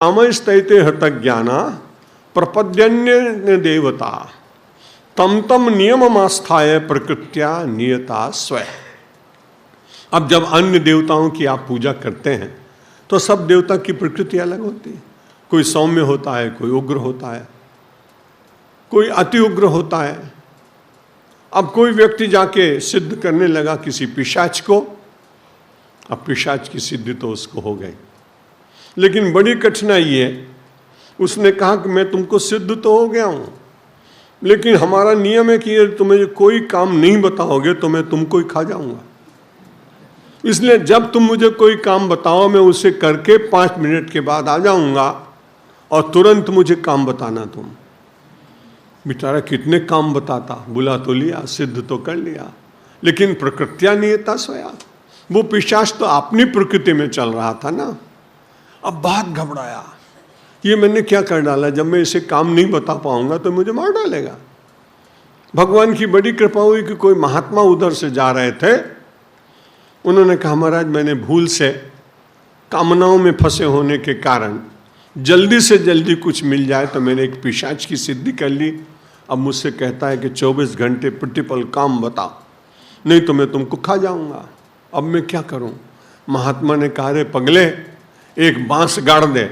कामस्तैते हतज्ञाना प्रपद्यन्य देवता तम तम नियममास्थाय प्रकृत्या नियता स्वयं। अब जब अन्य देवताओं की आप पूजा करते हैं तो सब देवता की प्रकृति अलग होती है। कोई सौम्य होता है, कोई उग्र होता है, कोई अति उग्र होता है। अब कोई व्यक्ति जाके सिद्ध करने लगा किसी पिशाच को, अब पिशाच की सिद्धि तो उसको हो गई, लेकिन बड़ी कठिनाई है। उसने कहा कि मैं तुमको सिद्ध तो हो गया हूं, लेकिन हमारा नियम है कि यदि तुम्हें कोई काम नहीं बताओगे तो मैं तुमको ही खा जाऊंगा। इसलिए जब तुम मुझे कोई काम बताओ मैं उसे करके 5 मिनट के बाद आ जाऊंगा और तुरंत मुझे काम बताना। तुम बेचारा कितने काम बताता, बुला तो लिया, सिद्ध तो कर लिया, लेकिन प्रकृत्या नियता स्वया। वो पिशाच तो अपनी प्रकृति में चल रहा था ना। अब बहुत घबराया, ये मैंने क्या कर डाला, जब मैं इसे काम नहीं बता पाऊंगा तो मुझे मार डालेगा। भगवान की बड़ी कृपा हुई कि कोई महात्मा उधर से जा रहे थे। उन्होंने कहा महाराज मैंने भूल से कामनाओं में फंसे होने के कारण जल्दी से जल्दी कुछ मिल जाए तो मैंने एक पिशाच की सिद्धि कर ली। अब मुझसे कहता है कि 24 घंटे प्रतिपल काम बता, नहीं तो मैं तुमको खा जाऊंगा। अब मैं क्या करूं? महात्मा ने कहा रे पगले, एक बांस गाड़ दे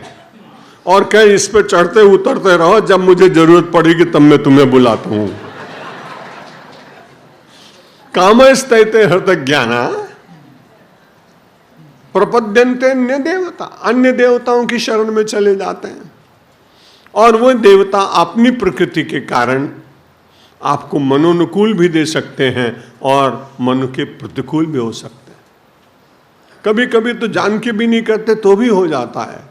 और कह इस पे चढ़ते उतरते रहो, जब मुझे जरूरत पड़ेगी तब मैं तुम्हें बुलाता हूं। कामस्तैते हृतज्ञाना प्रपद्यन्ते अन्य देवता, अन्य देवताओं की शरण में चले जाते हैं। और वो देवता अपनी प्रकृति के कारण आपको मनोनुकूल भी दे सकते हैं और मन के प्रतिकूल भी हो सकते हैं। कभी कभी तो जान के भी नहीं करते तो भी हो जाता है।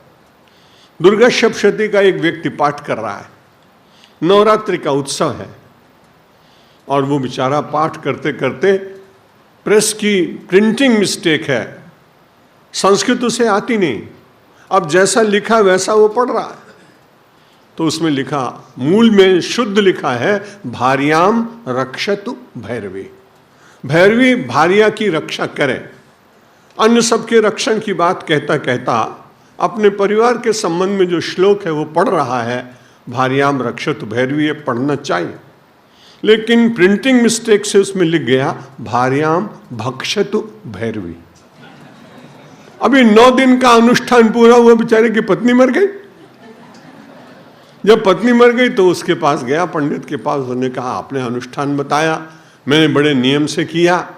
दुर्गा सप्तशती का एक व्यक्ति पाठ कर रहा है, नवरात्रि का उत्सव है, और वो बेचारा पाठ करते करते प्रेस की प्रिंटिंग मिस्टेक है, संस्कृत उसे आती नहीं। अब जैसा लिखा वैसा वो पढ़ रहा है, तो उसमें लिखा, मूल में शुद्ध लिखा है भार्याम रक्षतु भैरवी, भैरवी भार्या की रक्षा करे। अन्य सबके रक्षण की बात कहता कहता अपने परिवार के संबंध में जो श्लोक है वो पढ़ रहा है, भार्याम रक्षतु भैरवी, ये पढ़ना चाहिए, लेकिन प्रिंटिंग मिस्टेक से उसमें लिख गया भार्याम भक्षतु भैरवी। अभी 9 दिन का अनुष्ठान पूरा हुआ, बेचारे की पत्नी मर गई। जब पत्नी मर गई तो उसके पास गया, पंडित के पास। उसने कहा आपने अनुष्ठान बताया, मैंने बड़े नियम से किया।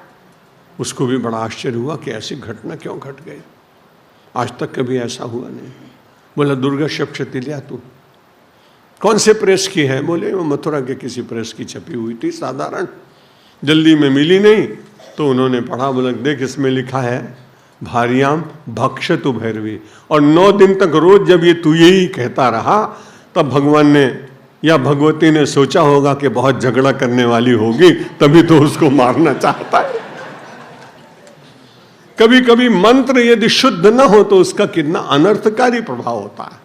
उसको भी बड़ा आश्चर्य हुआ कि ऐसी घटना क्यों घट गई, आज तक कभी ऐसा हुआ नहीं। बोला दुर्गा सप्तशती लिया तू, कौन से प्रेस की है? बोले वो मथुरा के किसी प्रेस की छपी हुई थी, साधारण, जल्दी में मिली नहीं। तो उन्होंने पढ़ा, बोला देख इसमें लिखा है भार्याम भक्षतु भैरवी। और 9 दिन तक रोज जब ये तू यही कहता रहा, तब भगवान ने या भगवती ने सोचा होगा कि बहुत झगड़ा करने वाली होगी, तभी तो उसको मारना चाहता है। कभी कभी मंत्र यदि शुद्ध न हो तो उसका कितना अनर्थकारी प्रभाव होता है।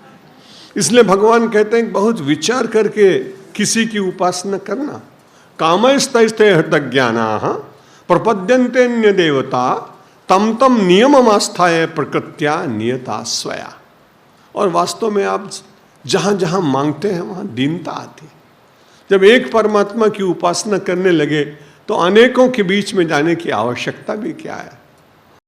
इसलिए भगवान कहते हैं बहुत विचार करके किसी की उपासना करना। कामस्तैते हृतज्ञानाः प्रपद्यन्ते अन्य देवता तम तम नियममास्थाय प्रकृत्या नियता स्वया। और वास्तव में आप जहां जहां मांगते हैं वहां दीनता आती है। जब एक परमात्मा की उपासना करने लगे तो अनेकों के बीच में जाने की आवश्यकता भी क्या है।